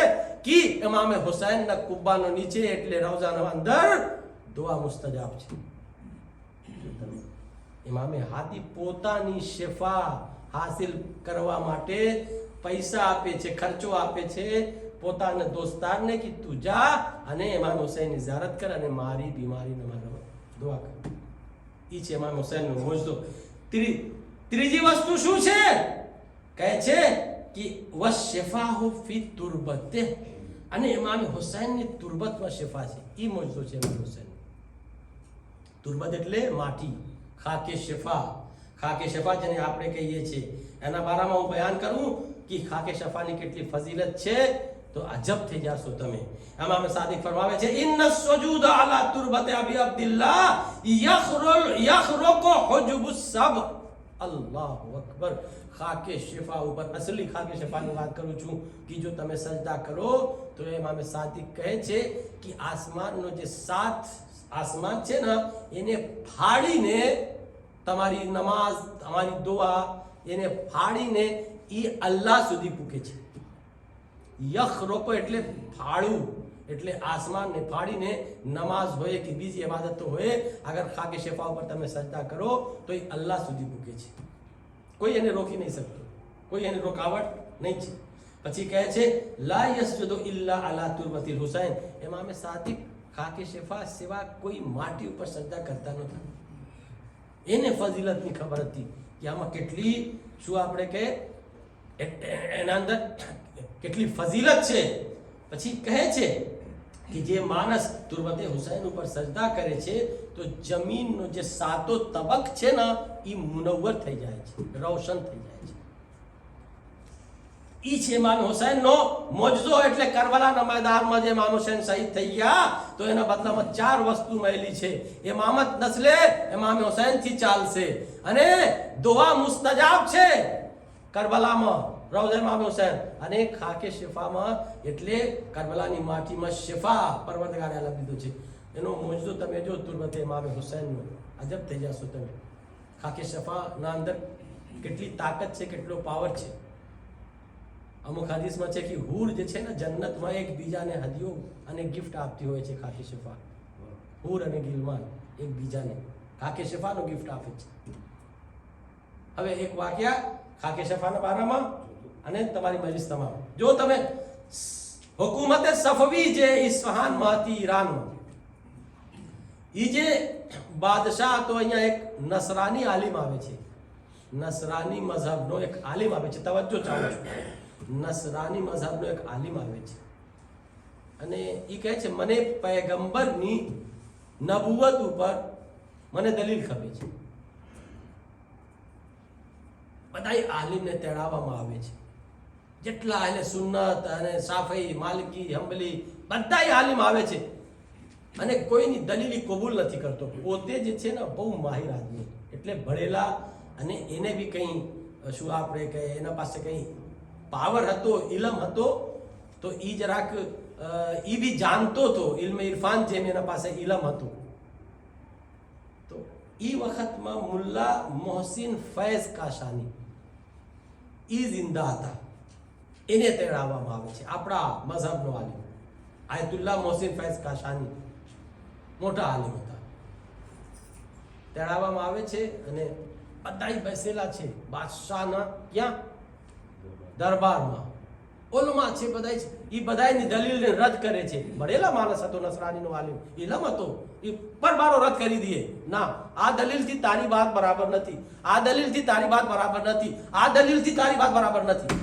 કે ઇમામે હુસૈનના કુબ્બાનો નીચે એટલે રોઝાના અંદર દુઆ મુસ્તજાબ છે. ઇમામે હાદી પોતાની શિફા હાસિલ કરવા માટે પૈસા આપે છે, ખર્ચો આપે છે પોતાના દોસ્તારને કે તું જા અને ઇમામ હુસૈનની ઝિયારત કર અને મારી બીમારીને મારા દુઆ કર. એ છે ઇમામ હુસૈનનો મોજઝો. ત્રીજી વસ્તુ શું છે? કહે છે કે વશિફાહુ ફી તુરબતે, અને ઇમામ હુસૈનની તુરબતમાં શિફા છે. એ મોજઝો છે ઇમામ હુસૈન. તુરબત એટલે માટી, ખાકે શિફા. ખાકે શિફા જેને આપણે કહીએ છીએ, એના બારામાં હું બયાન કરું કે ખાકે શિફાની કેટલી ફજીલત છે તો અજબ થઈ જશો તમે. ઇમામ સાદિક ફરમાવે છે ઇન્ન સુજૂદ અલા તુરબત અબી અબ્દુલ્લાહ યખરુકુ હુજબુસ સબ. અલ્લાહુ અકબર. ખાકે શિફા ઉપર, અસલી ખાકે શિફાની વાત કરું છું કે જો તમે સજદા કરો તો ઇમામ સાદિક કહે છે કે આસમાનનો જે 7 આસમાન છે ને એને ફાડીને તમારી નમાઝ, તમારી દુઆ એને ફાડીને એ અલ્લાહ સુધી પૂકે છે. યખરુકુ એટલે ફાડવું, એટલે આસમાનને ફાડીને નમાઝ હોય કે બીજી ઇબાદત હોય, અગર ખાકે શિફા ઉપર તમે સજદા કરો તો એ અલ્લાહ સુધી પૂકે છે. કોઈ એને રોકી નહીં શકતો, કોઈ એને રોકાવટ નહીં છે. પછી કહે છે લા યસજુદુ ઇલ્લા અલા તુરબતિલ હુસૈન. ઇમામ સાદિક ખાકે શિફા સિવા કોઈ માટી ઉપર સજદા કરતા નહોતા. એને ફજીલતની ખબર હતી કે આમાં કેટલી, શું આપણે કહે, એના અંદર કેટલી ફજીલત છે. પછી કહે છે કે જે માણસ તુરબતે હુસૈન ઉપર સજદા કરે છે તો જમીનનો જે 7 તબક છે ને એ મુનવ્વર થઈ જાય છે, રોશન થઈ જાય છે. ઈ છે ઇમામ હુસૈનનો મોજઝો. એટલે કરબલાના મેદાનમાં જે ઇમામ હુસૈન શહીદ થઈ ગયા તો એના બદલામાં 4 વસ્તુ મળેલી છે. ઇમામત નસ્લે ઇમામ હુસૈનથી ચાલશે, અને દુઆ મુસ્તજાબ છે કરબલામાં રોઝા ઇમામ હુસૈન, અને ખાકે શિફામાં એટલે કરબલાની માટીમાં શિફા પરવરદગારે આલમ દીધું છે. એનો મોજઝો તમે જો તુરબતે ઇમામ હુસૈનનો, અજબ થઈ જશો તમે. ખાકે શિફાના અંદર કેટલી તાકાત છે, કેટલો પાવર છે. અમુક હદીસમાં છે કે હૂર જે છે ને જન્નતમાં એકબીજાને હદીઓ અને ગિફ્ટ આપતી હોય છે. ખાકે શિફા, હૂર અને ગિલમાન એકબીજાને ખાકે શિફાનો ગિફ્ટ આપે છે. હવે એક વાક્યા ખાકે શિફાના બારામાં અને તમારી મજલિસ તમામ. જો તમે હુકુમતે સફવી જે ઇસ્ફહાનમાં હતી ઈરાનમાં, એ જે બાદશાહ તો અહીંયા એક નસરાની આલિમ આવે છે, નસરાની મઝહબનો એક આલિમ આવે છે. તવજ્જો ચાહું છું, નસરાની મઝહબનો એક આલિમ આવે છે અને એ કહે છે મને પૈગંબરની નબુવત ઉપર મને દલીલ ખપે છે. બધા આલિમને તેડાવવામાં આવે છે, જેટલા અહેલે સુન્નત અને શાફી, માલિકી, હંબલી બધા આલિમ આવે છે, અને કોઈની દલીલી કબૂલ નથી કરતો. પોતે જે છે ને બહુ માહિર આદમી, એટલે ભણેલા, અને એને બી કંઈ શું આપણે કહે એના પાસે કંઈ પાવર હતો, ઇલમ હતો, તો એ જરાક એ બી જાણતો હતો, ઇલ્મ ઇરફાન જેમ એના પાસે ઇલમ હતું. તો એ વખતમાં મુલ્લા મોહસિન ફૈઝ કાશાની એ જિંદા હતા. એને તેડાવવામાં આવે છે. આપણા મઝહબનો આલિમ આયતુલ્લાહ મોહસિન ફૈઝ કાશાની મોટા આલિમ હતા. તેડાવવામાં આવે છે અને બધાય બેસેલા છે બાદશાહના ક્યાં દરબારમાં. ઓલમાં છે બધાય છે, એ બધાયની દલીલને રદ કરે છે. ભણેલા માણસ હતો નસરાનીનો આલિમ, ઇલમ હતો, એ પરબારો રદ કરી દે. ના, આ દલીલથી તારી વાત બરાબર નથી, આ દલીલથી તારી વાત બરાબર નથી, આ દલીલથી તારી વાત બરાબર નથી.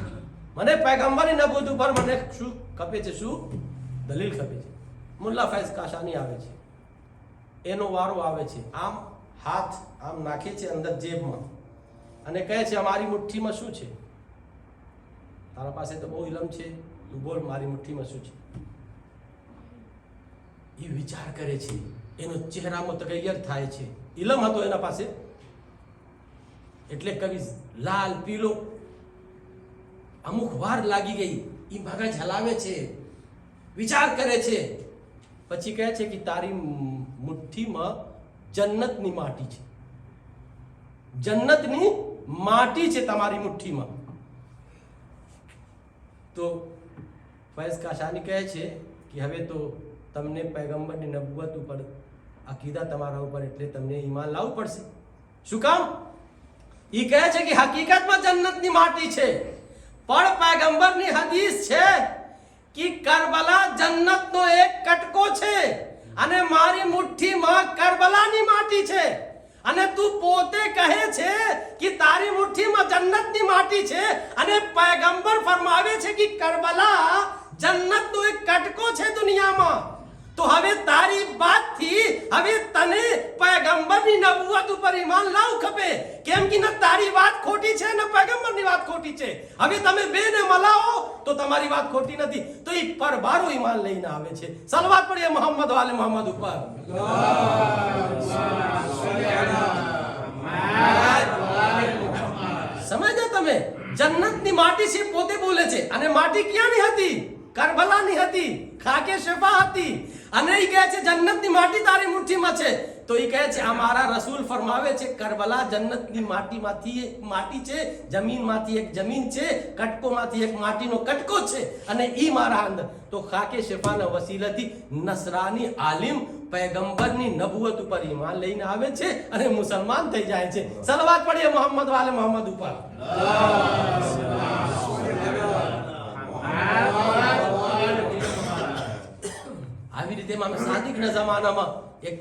મને પૈગંબરની નબૂવત ઉપર મને શું ખપે છે? શું દલીલ ખપે છે? મુલ્લા ફૈઝ કાશાની આવે છે, એનો વારો આવે છે. આમ હાથ આમ નાખે છે અંદર જેબમાં અને કહે છે અમારી મુઠ્ઠીમાં શું છે? તારા પાસે તો બહુ ઇલમ છે, તું બોલ મારી મુઠ્ઠીમાં શું છે? એ વિચાર કરે છે, એનો ચહેરામાં તગૈયર થાય છે. ઇલમ હતો એના પાસે એટલે કવિ લાલ પીલો, અમુક વાર લાગી ગઈ. એ મગજ હલાવે છે, વિચાર કરે છે, પછી કહે છે કે તારી મુઠ્ઠીમાં જન્નતની માટી છે, જન્નતની માટી છે તમારી મુઠ્ઠીમાં. તો ફૈઝ કાશાની કહે છે કે હવે તો તમને પૈગંબરની નબુવત ઉપર અકીદા તમારા ઉપર એટલે તમને ઈમાન લાવવું પડશે. શું કામ? એ કહે છે કે હકીકતમાં જન્નતની માટી છે, પણ પૈગંબરની હદીસ છે કે કરબલા જન્નતનો એક કટકો છે અને મારી મુઠ્ઠીમાં કરબલાની માટી છે. અને તું પોતે કહે છે કે તારી મુઠ્ઠીમાં જન્નતની માટી છે અને પૈગંબર ફરમાવે છે કે કરબલા જન્નતનો એક કટકો છે દુનિયામાં. તો હવે તારી વાતથી હવે તને પૈગંબરની નબુવત ઉપર ઈમાન લાવવું ખપે, કેમ કે ન તારી વાત ખોટી છે ને પૈગંબરની વાત ખોટી છે. હવે તમે બેને મલાવો તો તમારી વાત ખોટી નથી. તો એ પરબારો ઈમાન લઈને આવે છે. સલવાત પડીએ મોહમ્મદ વાલે મોહમ્મદ ઉપર. સમજ્યા તમે? જન્નતની માટી છે પોતે બોલે છે, અને માટી ક્યાંની હતી? કરબલાની હતી, ખાકે શફા હતી. અને એ કહે છે જન્નતની માટી તારી મુઠ્ઠીમાં છે. તો એ કહે છે અમારા રસૂલ ફરમાવે છે કરબલા જન્નતની માટીમાંથી એક માટી છે, જમીનમાંથી એક જમીન છે, કટકોમાંથી એક માટીનો કટકો છે, અને ઈ મારા અંદર. તો ખાકે શફાના વસીલાથી નસરાની આલિમ પૈગંબરની નબુવત ઉપર ઈમાન લઈને આવે છે અને મુસલમાન થઈ જાય છે. સલવાત પડીએ મોહમ્મદ વાલે મોહમ્મદ ઉપર. આવી રીતે ઇમામ સાદિકના જમાનામાં એક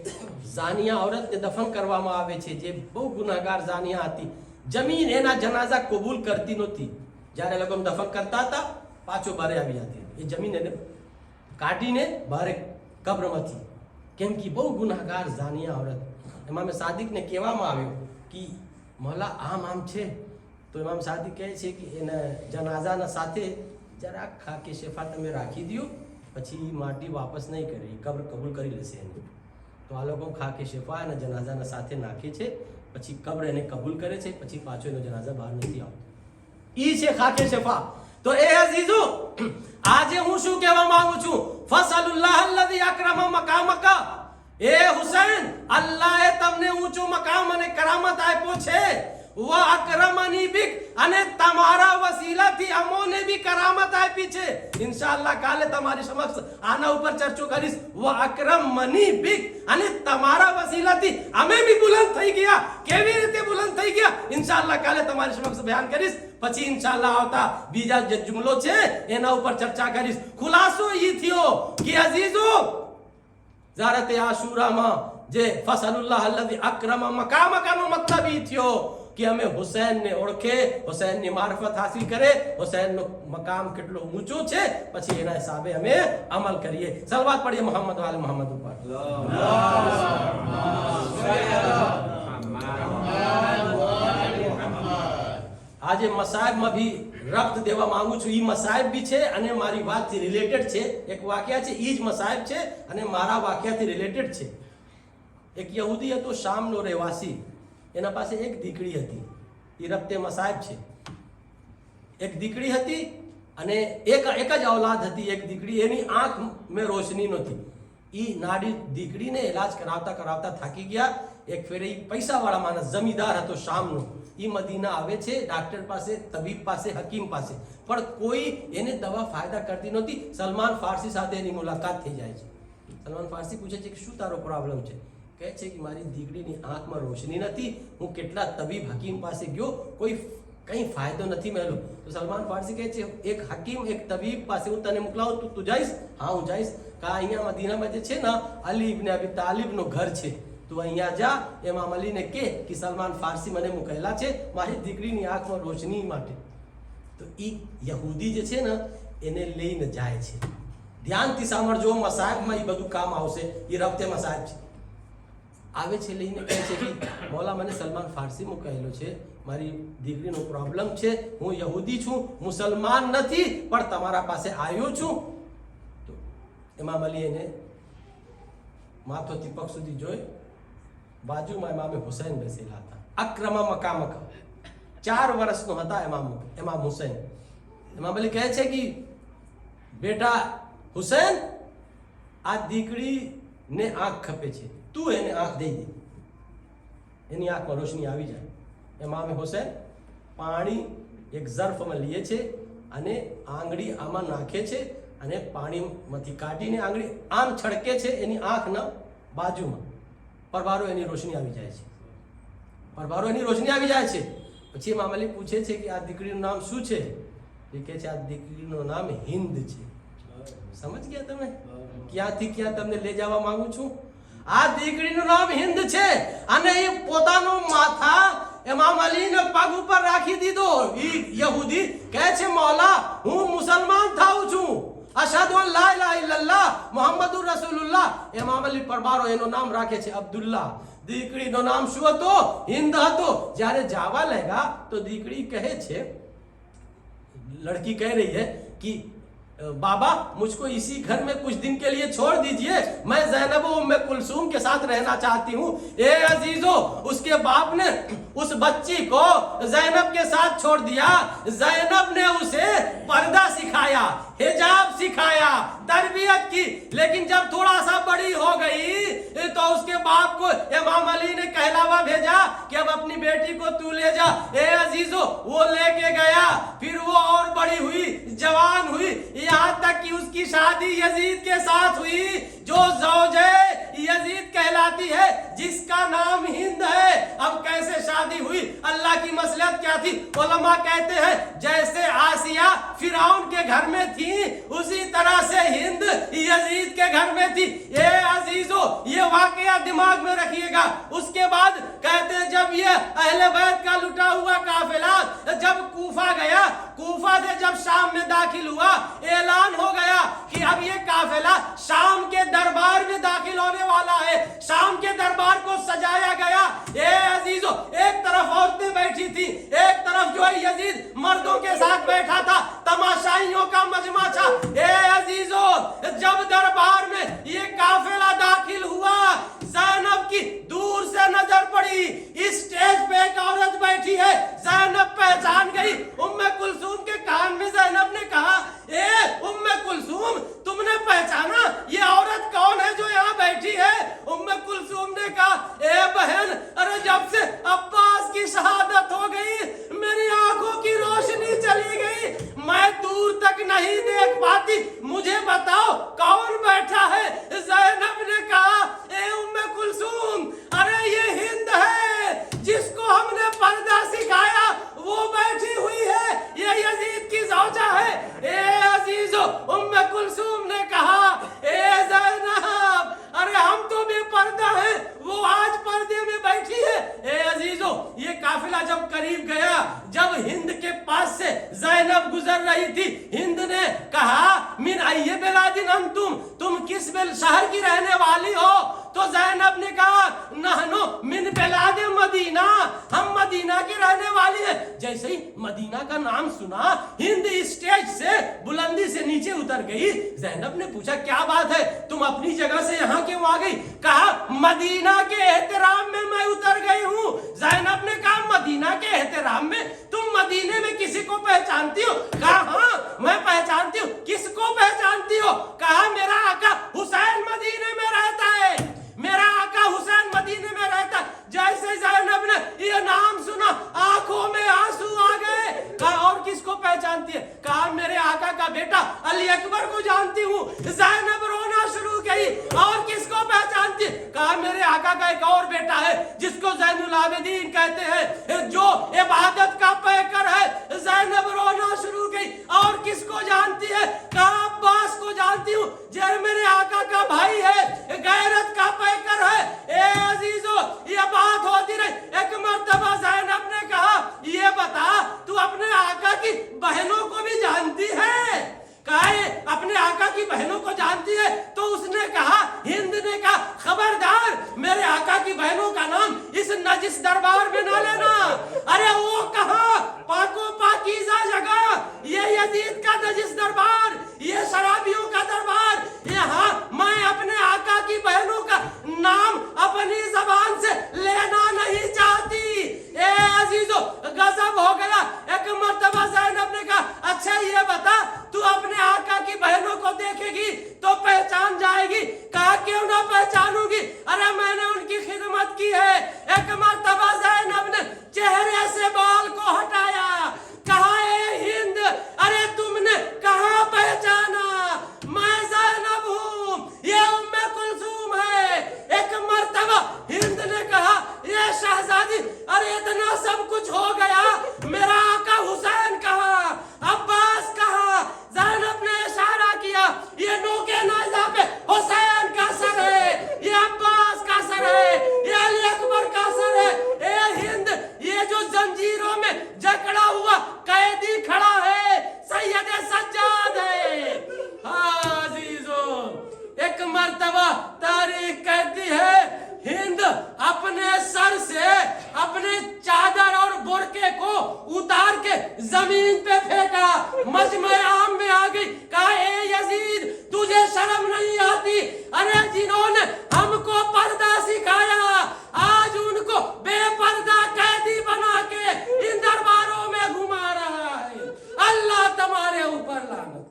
જાનિયા औरतને દફન કરવામાં આવે છે, જે બહુ ગુનાહગાર જાનિયા હતી. જમીન એના જનાઝા કબૂલ કરતી નહોતી. જ્યારે લોકો દફન કરતા હતા પાછો બારે આવી જતી. એ જમીન એને કાઢીને બારે કબ્રમાંથી, કેમ કે બહુ ગુનાહગાર જાનિયા औरत. ઇમામ સાદિકને કહેવામાં આવ્યું કે મોલા આમ છે. તો ઇમામ સાદિક કહે છે કે એના જનાઝાના સાથે જરા ખાકે શેફા તમે રાખી દો, પછી માટી વાપસ નહીં કરે, કબ્ર કબૂલ કરી લેશે એને. તો આ લોકો ખાકે શેફા એના જનાઝાના સાથે નાખે છે, પછી કબ્ર એને કબૂલ કરે છે, પછી પાછો એનો જનાઝા બહાર નથી આવતો. ઈ છે ખાકે શેફા. તો એ અઝીઝો, આજે હું શું કહેવા માંગુ છું? ફસલુલ્લાહ અલ્લઝી અકરમ મકામકા. એ હુસૈન, અલ્લાહે તમને ઊંચો મકામ અને કરામત આપ્યો છે. વ અકરમની બિક, અને તમારા વસીલાથી અમોને બી કરામત આપી છે. ઇન્શાઅલ્લાહ કાલે તમારી સમક્ષ આના ઉપર ચર્ચો કરીશ. વ અકરમની બિક, અને તમારા વસીલાથી અમે બી બુલંદ થઈ ગયા. કેવી રીતે બુલંદ થઈ ગયા ઇન્શાઅલ્લાહ કાલે તમારી સમક્ષ બયાન કરીશ. પછી ઇન્શાઅલ્લાહ આવતા બીજા જે જુમલો છે એના ઉપર ચર્ચા કરીશ. ખુલાસો ઈ થયો કે અઝીઝો, ઝારતે આશુરામાં જે ફસલુલ્લાહ અલ્લઝી અકરમ મકામકાનો મતલબ ઈ થયો કે અમે હુસૈનને ઓળખે, હુસૈનની મારફત હાસિલ કરે, હુસૈનનો મકામ કેટલો ઊંચો છે, પછી એના હિસાબે અમે અમલ કરીએ. સલવાત પડીએ મોહમ્મદ વાલે મોહમ્મદ ઉપર. આજે મસાયબમાં ભી રબ્ત દેવા માંગુ છું. ઈ મસાયબ બી છે અને મારી વાતથી રિલેટેડ છે. એક વાક્યા છે, ઈ જ મસાયબ છે અને મારા વાક્યાથી રિલેટેડ છે. એક યહૂદી હતો, શામનો રહેવાસી. એના પાસે એક દીકરી હતી. એ રબ્તે મસાયબ છે. એક દીકરી હતી અને એક જ औलाद હતી. એક દીકરી, એની આંખ મેં રોશની નહોતી. એ નાડી દીકરીને ઇલાજ કરાવતા કરાવતા થાકી ગયા. એક ફેરે એ પૈસાવાળા માણસ જમીદાર હતો શામનો, એ મદીના આવે છે ડાક્ટર પાસે, તબીબ પાસે, હકીમ પાસે, પણ કોઈ એને દવા ફાયદા કરતી નહોતી. સલમાન ફારસી સાથે એની મુલાકાત થઈ જાય છે. સલમાન ફારસી પૂછે છે કે શું તારો પ્રોબ્લેમ છે? કહે છે કે મારી દીકરીની આંખમાં રોશની નથી, હું કેટલા તબીબ હકીમ પાસે ગયો, કોઈ કંઈ ફાયદો નથી મળ્યો. તો સલમાન ફારસી કહે છે એક હકીમ એક તબીબ પાસે હું તને મોકલાવું, તું જઈશ? હા હું જઈશ. કા અહીંયા મદીનામાં જે છે ને અલી ઇબ્ન અબી તાલિબનું ઘર છે, તું અહીંયા જા, ઇમામ અલીને કહે કે સલમાન ફારસી મને મોકલેલા છે મારી દીકરીની આંખમાં રોશની માટે. તો એ યહૂદી જે છે ને એને લઈને જાય છે. ધ્યાનથી સાંભળજો, મસાહબમાં એ બધું કામ આવશે. એ રફતે મસાહબ છે. આવે છે લઈને કહે છે કે મૌલા મને સલમાન ફારસી મોકલેલો છે, મારી દીકરીનો પ્રોબ્લેમ છે, હું યહૂદી છું, મુસલમાન નથી, પણ તમારા પાસે આવ્યો છું. તો ઇમામ અલી એને માથોથી પગ સુધી જોઈ, બાજુમાં ઇમામ હુસૈન બેસેલા હતા. અક્રમા મકામક 4 વર્ષનો હતા ઇમામ હુસૈન. ઇમામ અલી કહે છે કે બેટા હુસૈન, આ દીકરીને આંખ ખપે છે, તું એને આંખ દઈ દે, એની આંખમાં રોશની આવી જાય. ઇમામ હુસૈન પાણી એક ઝર્ફમાં લે છે અને આંગળી આમાં નાખે છે અને પાણીમાંથી કાઢીને આંગળી આમ છડકે છે એની આંખના બાજુમાં. પરબારો એની રોશની આવી જાય છે. પરબારો એની રોશની આવી જાય છે. પછી ઇમામ અલી પૂછે છે કે આ દીકરીનું નામ શું છે? એ કહે છે આ દીકરીનું નામ હિન્દ છે. સમજ ગયા તમે? ક્યાંથી ક્યાં તમને લઈ જવા માંગુ છું? આ દીકરીનું નામ હિન્દ છે અને એ પોતાનું માથા ઇમામ અલીને પગ ઉપર રાખી દીધો. એ યહૂદી કહે છે મૌલા હું મુસલમાન થાઉં છું, અશહદુ અન લા ઇલાહા ઇલ્લલ્લાહ મુહમ્મદુર રસૂલુલ્લાહ. ઇમામ અલી પરબારો એનું નામ રાખે છે અબ્દુલ્લાહ. દીકરીનો નામ શું હતો? હિન્દ હતો. જ્યારે જાવા લાગ્યા તો દીકરી કહે છે, लड़की कह रही है कि बाबा मुझको इसी घर में कुछ दिन के लिए छोड़ दीजिए, मैं ज़ैनब उम्मे कुलसूम के साथ रहना चाहती हूँ. ए अजीजो, उसके बाप ने उस बच्ची को ज़ैनब के साथ छोड़ दिया. ज़ैनब ने उसे पर्दा सिखाया, हिजाब सिखाया, तरबियत की, लेकिन जब थोड़ा सा बड़ी हो गई तो उसके बाप को इमाम अली ने कहलावा भेजा कि अब अपनी बेटी को तू ले जा. ए अजीजो, वो लेके गया. फिर वो और बड़ी हुई, जवान हुई, यहाँ तक कि उसकी शादी यजीद के साथ हुई, जो ज़ौजे यजीद कहलाती है, जिसका नाम हिंद है. अब कैसे शादी हुई, अल्लाह की मसलहत क्या थी? उलमा कहते हैं जैसे आसिया फिरौन के घर में थी, उसी तरह से हिंद यजीद के घर में थी. ए अजीजो, ये वाकया दिमाग में रखिएगा. उसके बाद कहते हैं जब ये अहले बैत का लुटा हुआ काफिला जब कूफा गया, कूफा से जब शाम में दाखिल हुआ, ऐलान हो गया कि अब ये काफिला शाम के दरबार में दाखिल होने वाला है. शाम के दरबार को सजाया गया. ए अजीजो, एक तरफ औरतें बैठी थी, एक तरफ जो है यजीद मर्दों के साथ बैठा था, तमाशाइयों का मजमा था. ए अजीजो, जब दरबार में ये काफिला दाखिल हुआ, ज़ैनब की दूर से नजर पड़ी. इस स्टेज पे एक औरत बैठी है. ज़ैनब पहचान गई. उम्मे कुलसूम के कान में ज़ैनब ने कहा, ए उम्मे कुलसूम, तुमने पहचाना ये औरत कौन है जो यहाँ बैठी है? उम्मे कुलसूम ने कहा, ए बहन, अरे जब से अब्बास की शहादत हो गई मेरी आंखों की रोशनी चली गई, मैं दूर तक नहीं देख पाती, मुझे बताओ कौन बैठा है? ज़ैनब ने कहा, ए उम्मे कुलसूम, अरे ये हिंद है जिसको हमने पर्दा सिखाया, वो बैठी हुई है, ये यजीद की ज़ौजा है. ए अजीजो, उम्मे कुलसूम ने कहा, ए ज़ैनब, अरे हम तो बेपर्दा हैं, वो आज पर्दे में बैठी है. ए अजीजो, ये काफिला जब करीब गया, जब हिंद के पास से ज़ैनब गुजर रही थी, हिंद ने कहा, मिन अय्य बिलादिन अंतुम, तुम किस शहर की रहने वाली हो? तो ज़ैनब ने कहा नहनो मिन बिलाद मदीना, हम मदीना की रहने वाली है। जैसे ही मदीना का नाम सुना हिंद स्टेज से बुलंदी से नीचे उतर गई। ज़ैनब ने पूछा क्या बात है, तुम अपनी जगह से यहाँ क्यों आ गई? कहा मदीना के एहतराम में मैं उतर गई हूँ। ज़ैनब ने कहा मदीना के एहतराम में? तुम मदीने में किसी को पहचानती हो? कहा हाँ मैं पहचानती हूँ। किसको पहचानती हो? कहा मेरा आका हुसैन मदीने में रहता है, मेरा आका हुसैन मदीने में रहता है। जैसे ज़ैनब ने ये नाम सुना आंखों में आंसू आ गए। कहा और किसको पहचानती है? कहा मेरे आका का बेटा अली अकबर को जानती हूँ। ज़ैनब रोना शुरू की। और किसको पहचानती है? कहा मेरे आका का एक और बेटा है जिसको ज़ैनुल आबिदीन कहते हैं, जो इबादत का पैकर है। ज़ैनब रोना शुरू की। और किसको जानती है? कहा अब्बास को जानती हूँ, जो मेरे आका का भाई है, गैरत का पैकर है। ए अजीजो ये बात होती रही। एक मर्तबा ज़ैनब ने कहा ये बता तू अपने आका की बहनों को भी जानती है? कहा अपने आका की बहनों को जानती है? तो उसने कहा, हिंद ने कहा खबरदार मेरे आका की बहनों का नाम इस नजिस दरबार में ना लेना। अरे वो कहा पाको पाकीज़ा जगह, ये यजीद का नजिस दरबार, ये शराबियों का दरबार, यहाँ मैं अपने आका की बहनों का नाम अपनी जबान से लेना नहीं चाहती। ए अजीजो गजब हो गया। एक मर्तबा ज़ैनब ने कहा अच्छा ये बता तू अपने आका की बहनों को देखेगी तो पहचान जाएगी? कहा क्यों ना पहचानूंगी, अरे मैंने उनकी खिदमत की है। एक मर्तबा ज़ैनब ने चेहरे से बाल को हटाया। कहा ए हिंद अरे तुमने कहाँ पहचाना? मैं ज़ैनब हूँ, ये उम्मे कुलसूम है। एक मर्तबा हिंद ने कहा ये शहजादी अरे इतना सब कुछ हो गया, मेरा आका हुसैन कहाँ, अब्बास कहाँ? ज़ैनब ने इशारा किया ये नोके नाज़ा पे हुसैन का सर है, ये अब्बास का सर है, ये अली अकबर का सर है। ए हिंद ये जो जंजीरों में जकड़ा हुआ कैदी खड़ा है सैयद सज्जाद है। अजीजो एक मर्तबा तारीख कहती है हिंद अपने सर से अपने चादर और बुरके को उतार के जमीन पे फेंका, मजमे आम में आ गई। कहा ए यजीद तुझे शर्म नहीं आती? अरे जिन्होंने हमको पर्दा सिखाया आज उनको बेपर्दा कैदी बना के इन दरबारों में घुमा रहा है। अल्लाह तुम्हारे ऊपर लानत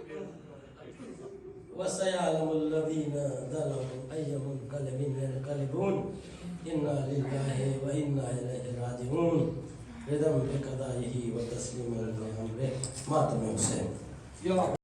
करे। वसयअलमुल लज़ीना ज़लमू अय्युम मुनक़लिबिन यनक़लिबून इन्ना लिल्लाहि व इन्ना इलैहि राजिऊन। रिदम बिक़ज़ाइहि व तस्लीमन लिअम्रिहि मातम हुसैन।